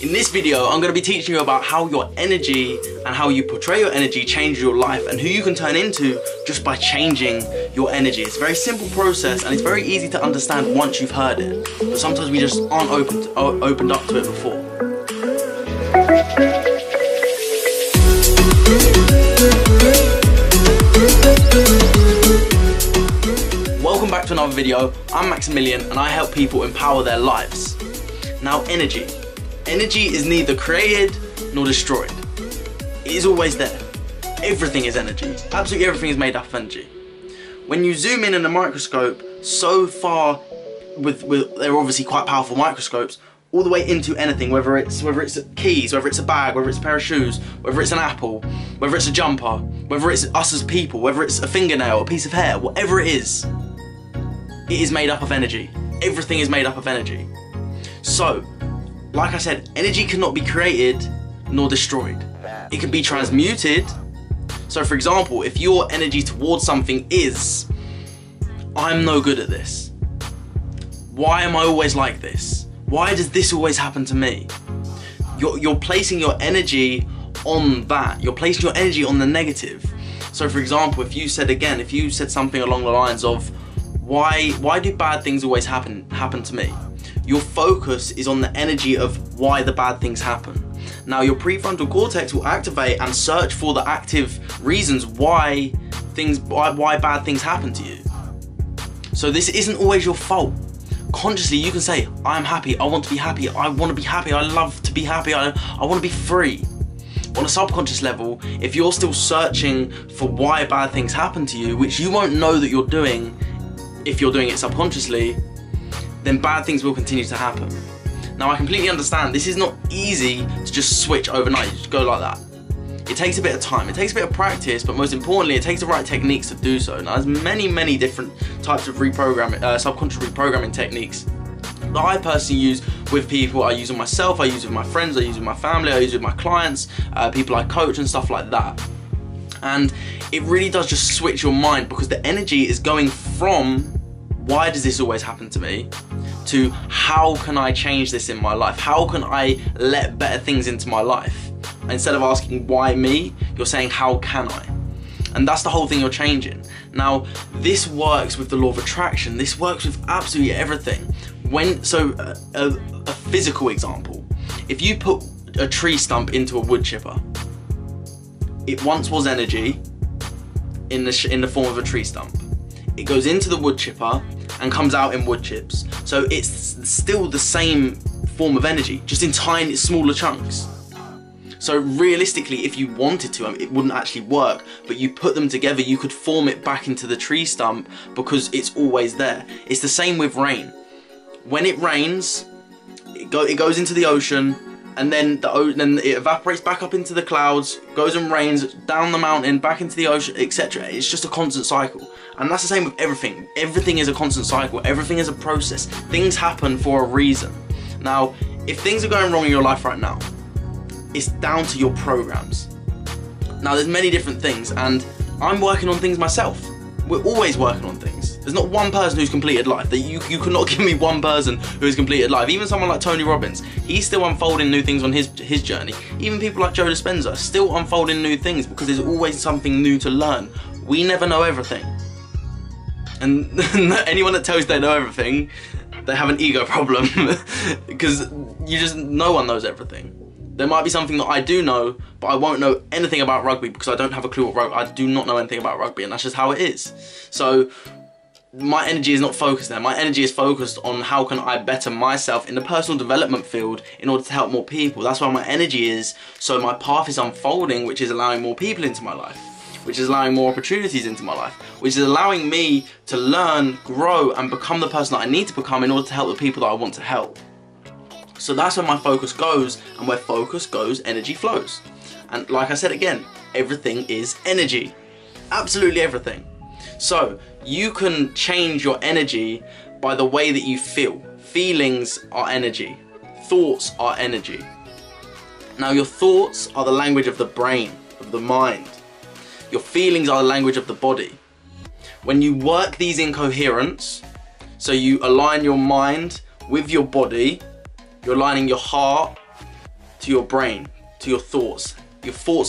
In this video, I'm going to be teaching you about how your energy and how you portray your energy changes your life and who you can turn into just by changing your energy. It's a very simple process and it's very easy to understand once you've heard it. But sometimes we just aren't opened up to it before. Welcome back to another video. I'm Maximilian and I help people empower their lives. Now, energy. Energy is neither created nor destroyed. It is always there. Everything is energy. Absolutely everything is made up of energy. When you zoom in a microscope so far, they're obviously quite powerful microscopes, all the way into anything, whether it's keys, whether it's a bag, whether it's a pair of shoes, whether it's an apple, whether it's a jumper, whether it's us as people, whether it's a fingernail, a piece of hair, whatever it is made up of energy. Everything is made up of energy. So, like I said, energy cannot be created nor destroyed. It can be transmuted. So for example, if your energy towards something is, I'm no good at this. Why am I always like this? Why does this always happen to me? You're placing your energy on that. You're placing your energy on the negative. So for example, if you said something along the lines of, why do bad things always happen to me? Your focus is on the energy of why the bad things happen. Now your prefrontal cortex will activate and search for the active reasons why bad things happen to you. So this isn't always your fault. Consciously you can say, I'm happy, I want to be happy, I want to be happy, I love to be happy, I want to be free. On a subconscious level, if you're still searching for why bad things happen to you, which you won't know that you're doing if you're doing it subconsciously, then bad things will continue to happen. Now I completely understand this is not easy to just switch overnight, you just go like that. It takes a bit of time, it takes a bit of practice, but most importantly it takes the right techniques to do so. Now there's many different types of subconscious reprogramming techniques that I personally use with people. I use on myself, I use with my friends, I use with my family, I use with my clients, people I coach and stuff like that. And it really does just switch your mind, because the energy is going from why does this always happen to me to how can I change this in my life? How can I let better things into my life? Instead of asking why me, you're saying how can I? And that's the whole thing you're changing. Now this works with the law of attraction. This works with absolutely everything. A physical example, if you put a tree stump into a wood chipper, it once was energy in the form of a tree stump. It goes into the wood chipper and comes out in wood chips. So it's still the same form of energy, just in tiny, smaller chunks. So realistically, if you wanted to, it wouldn't actually work, but you put them together, you could form it back into the tree stump because it's always there. It's the same with rain. When it rains, it goes into the ocean, and then it evaporates back up into the clouds, goes and rains down the mountain, back into the ocean, etc. It's just a constant cycle. And that's the same with everything. Everything is a constant cycle. Everything is a process. Things happen for a reason. Now, if things are going wrong in your life right now, it's down to your programs. Now, there's many different things, and I'm working on things myself. We're always working on things. There's not one person who's completed life. That you could not give me one person who has completed life. Even someone like Tony Robbins, he's still unfolding new things on his journey. Even people like Joe Dispenza, still unfolding new things, because there's always something new to learn. We never know everything. And anyone that tells you they know everything, they have an ego problem, because no one knows everything. There might be something that I do know, but I won't know anything about rugby because I don't have a clue what rugby. I do not know anything about rugby, and that's just how it is. So my energy is not focused there. My energy is focused on how can I better myself in the personal development field in order to help more people. That's where my energy is. So my path is unfolding, which is allowing more people into my life, which is allowing more opportunities into my life, which is allowing me to learn, grow, and become the person that I need to become in order to help the people that I want to help. So that's where my focus goes, and where focus goes, energy flows. And like I said again, everything is energy. Absolutely everything. So you can change your energy by the way that you feel. Feelings are energy. Thoughts are energy. Now your thoughts are the language of the brain, of the mind. Your feelings are the language of the body. When you work these in coherence, so you align your mind with your body, you're aligning your heart to your brain, to your thoughts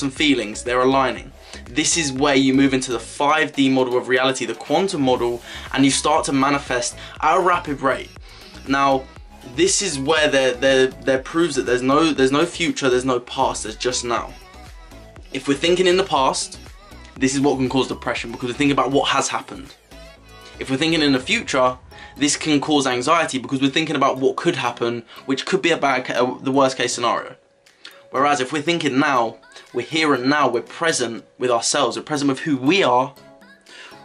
and feelings, they're aligning. This is where you move into the 5D model of reality, the quantum model, and you start to manifest at a rapid rate. Now, this is where there proves that there's no future, there's no past, there's just now. If we're thinking in the past, this is what can cause depression, because we're thinking about what has happened. If we're thinking in the future, this can cause anxiety because we're thinking about what could happen, which could be the worst case scenario. Whereas if we're thinking now, we're here and now, we're present with ourselves, we're present with who we are,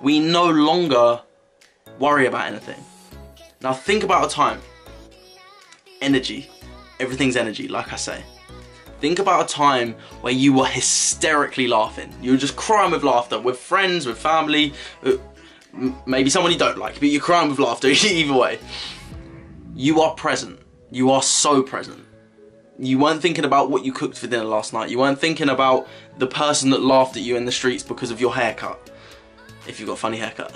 we no longer worry about anything. Now think about a time. Energy. Everything's energy, like I say. Think about a time where you were hysterically laughing. You were just crying with laughter, with friends, with family, maybe someone you don't like, but you're crying with laughter, either way. You are present. You are so present. You weren't thinking about what you cooked for dinner last night. You weren't thinking about the person that laughed at you in the streets because of your haircut. If you've got a funny haircut.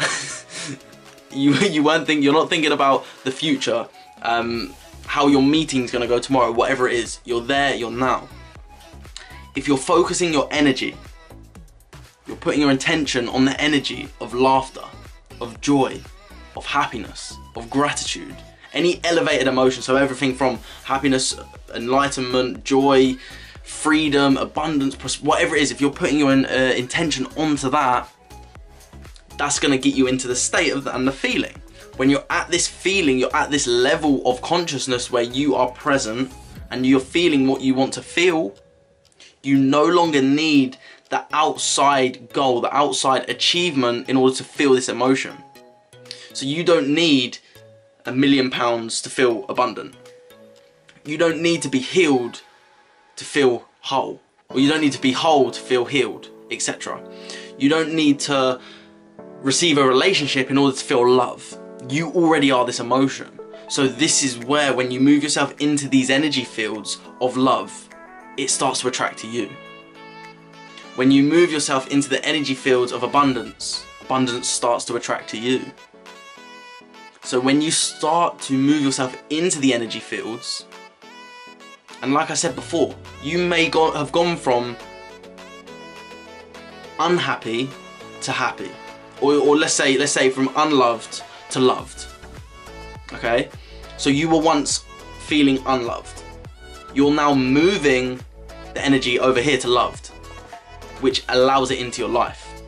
You're not thinking about the future, how your meeting's gonna go tomorrow, whatever it is. You're there, you're now. If you're focusing your energy, you're putting your intention on the energy of laughter, of joy, of happiness, of gratitude, any elevated emotion, so everything from happiness, enlightenment, joy, freedom, abundance, whatever it is, if you're putting your intention onto that, that's going to get you into the state of and the feeling. When you're at this feeling, you're at this level of consciousness where you are present and you're feeling what you want to feel, you no longer need the outside goal, the outside achievement in order to feel this emotion. So you don't need £1 million to feel abundant. You don't need to be healed to feel whole, or you don't need to be whole to feel healed, etc. You don't need to receive a relationship in order to feel love. You already are this emotion. So this is where, when you move yourself into these energy fields of love, it starts to attract to you. When you move yourself into the energy fields of abundance, abundance starts to attract to you. So when you start to move yourself into the energy fields, and like I said before, you may have gone from unhappy to happy, or let's say from unloved to loved. Okay, so you were once feeling unloved. You're now moving the energy over here to loved, which allows it into your life,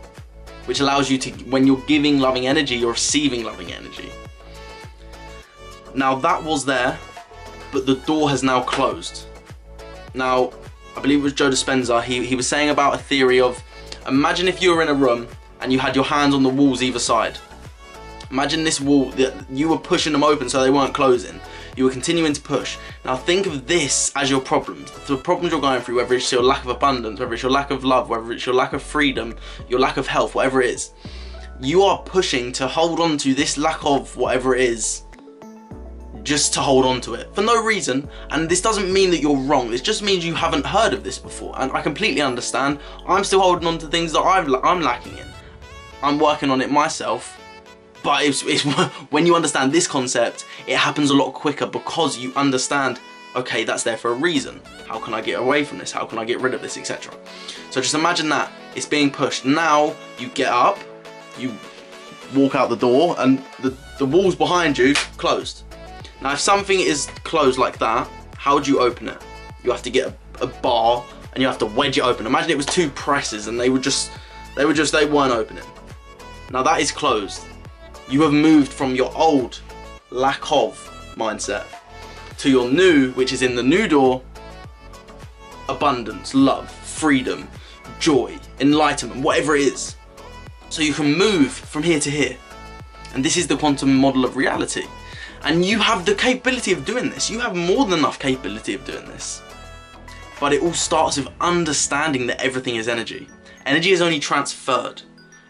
which allows you to, when you're giving loving energy, you're receiving loving energy. Now that was there, but the door has now closed. Now, I believe it was Joe Dispenza, he was saying about a theory of, imagine if you were in a room and you had your hands on the walls either side. Imagine this wall, that you were pushing them open so they weren't closing. You were continuing to push. Now think of this as your problems. The problems you're going through, whether it's your lack of abundance, whether it's your lack of love, whether it's your lack of freedom, your lack of health, whatever it is. You are pushing to hold on to this lack of whatever it is, just to hold on to it for no reason. And this doesn't mean that you're wrong, this just means you haven't heard of this before, and I completely understand. I'm still holding on to things that I'm lacking in. I'm working on it myself, but it's when you understand this concept, it happens a lot quicker, because you understand, okay, that's there for a reason. How can I get away from this? How can I get rid of this, etc. So just imagine that it's being pushed. Now you get up, you walk out the door, and the walls behind you closed. Now if something is closed like that, how do you open it? You have to get a bar and you have to wedge it open. Imagine it was two presses and they weren't opening. Now that is closed. You have moved from your old lack of mindset to your new, which is in the new door, abundance, love, freedom, joy, enlightenment, whatever it is. So you can move from here to here. And this is the quantum model of reality. And you have the capability of doing this. You have more than enough capability of doing this. But it all starts with understanding that everything is energy. Energy is only transferred.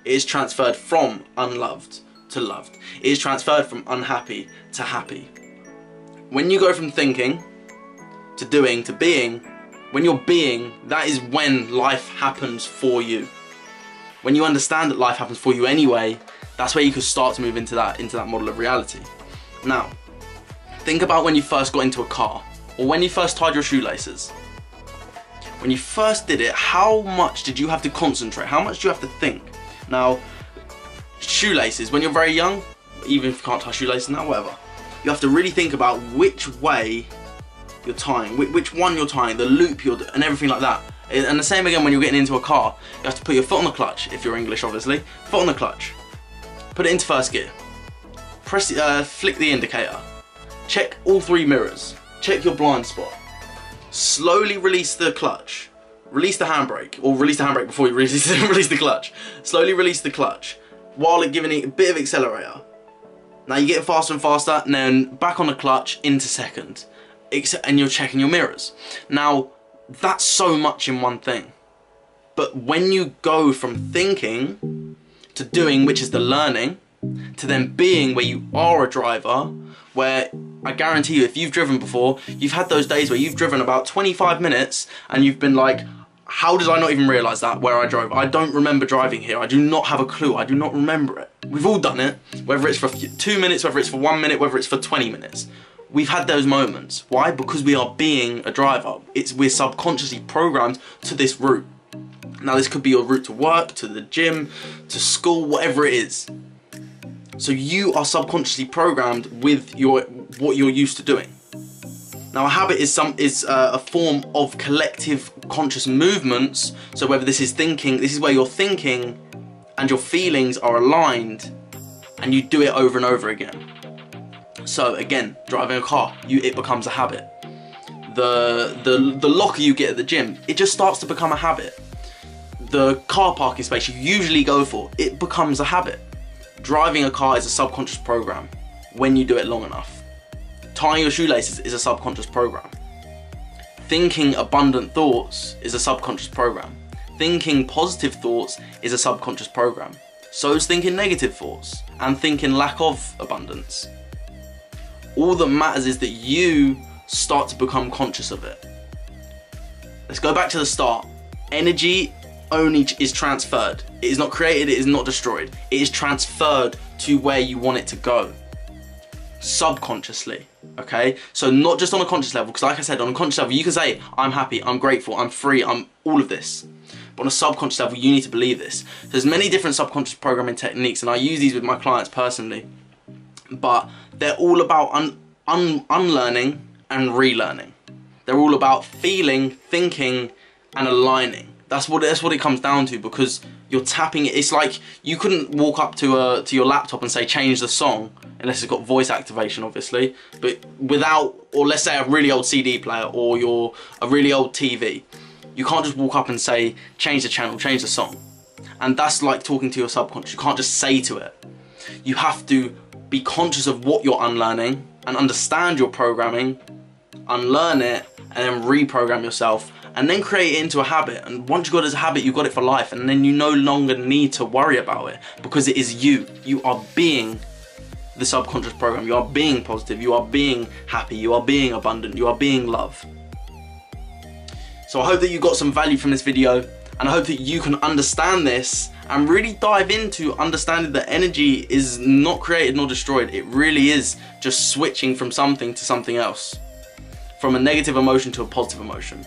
It is transferred from unloved to loved. It is transferred from unhappy to happy. When you go from thinking to doing to being, when you're being, that is when life happens for you. When you understand that life happens for you anyway, that's where you can start to move into that model of reality. Now, think about when you first got into a car, or when you first tied your shoelaces. when you first did it, how much did you have to concentrate? How much do you have to think? Now, shoelaces, when you're very young, even if you can't tie shoelaces now, whatever, you have to really think about which way you're tying, which one you're tying, the loop and everything like that. And the same again when you're getting into a car. You have to put your foot on the clutch, if you're English obviously, foot on the clutch, put it into first gear, press, flick the indicator, check all 3 mirrors, check your blind spot, slowly release the clutch, release the handbrake, or release the handbrake before you release the clutch, slowly release the clutch while giving it a bit of accelerator. Now you're getting faster and faster, and then back on the clutch into second, and you're checking your mirrors. Now that's so much in one thing, but when you go from thinking to doing, which is the learning, to then being, where you are a driver, where I guarantee you, if you've driven before, you've had those days where you've driven about 25 minutes and you've been like, how did I not even realise that where I drove? I don't remember driving here. I do not have a clue. I do not remember it. We've all done it, whether it's for 2 minutes, whether it's for 1 minute, whether it's for 20 minutes. We've had those moments. Why? Because we are being a driver. We're subconsciously programmed to this route. Now this could be your route to work, to the gym, to school, whatever it is. So you are subconsciously programmed with what you're used to doing. Now a habit is a form of collective conscious movements. So whether this is thinking, this is where your thinking and your feelings are aligned, and you do it over and over again. So again, driving a car, it becomes a habit. The locker you get at the gym, it just starts to become a habit. The car parking space you usually go for, it becomes a habit. Driving a car is a subconscious program when you do it long enough. Tying your shoelaces is a subconscious program. Thinking abundant thoughts is a subconscious program. Thinking positive thoughts is a subconscious program. So is thinking negative thoughts and thinking lack of abundance. All that matters is that you start to become conscious of it. Let's go back to the start. Energy only is transferred. It is not created, it is not destroyed. It is transferred to where you want it to go. Subconsciously, okay? So not just on a conscious level, because like I said, on a conscious level, you can say, I'm happy, I'm grateful, I'm free, I'm all of this. But on a subconscious level, you need to believe this. There's many different subconscious programming techniques, and I use these with my clients personally. But they're all about unlearning and relearning. They're all about feeling, thinking, and aligning. That's what it comes down to, because you're tapping it. It's like you couldn't walk up to your laptop and say change the song, unless it's got voice activation obviously, but without, or let's say a really old CD player or a really old TV. You can't just walk up and say change the channel, change the song. And that's like talking to your subconscious. You can't just say to it. You have to be conscious of what you're unlearning and understand your programming, unlearn it, and then reprogram yourself, and then create it into a habit. And once you've got it as a habit, you've got it for life, and then you no longer need to worry about it, because it is you. You are being the subconscious program. You are being positive, you are being happy, you are being abundant, you are being love. So I hope that you got some value from this video, and I hope that you can understand this and really dive into understanding that energy is not created nor destroyed. It really is just switching from something to something else, from a negative emotion to a positive emotion.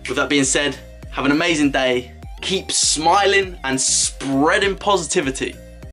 With that being said, have an amazing day, keep smiling and spreading positivity.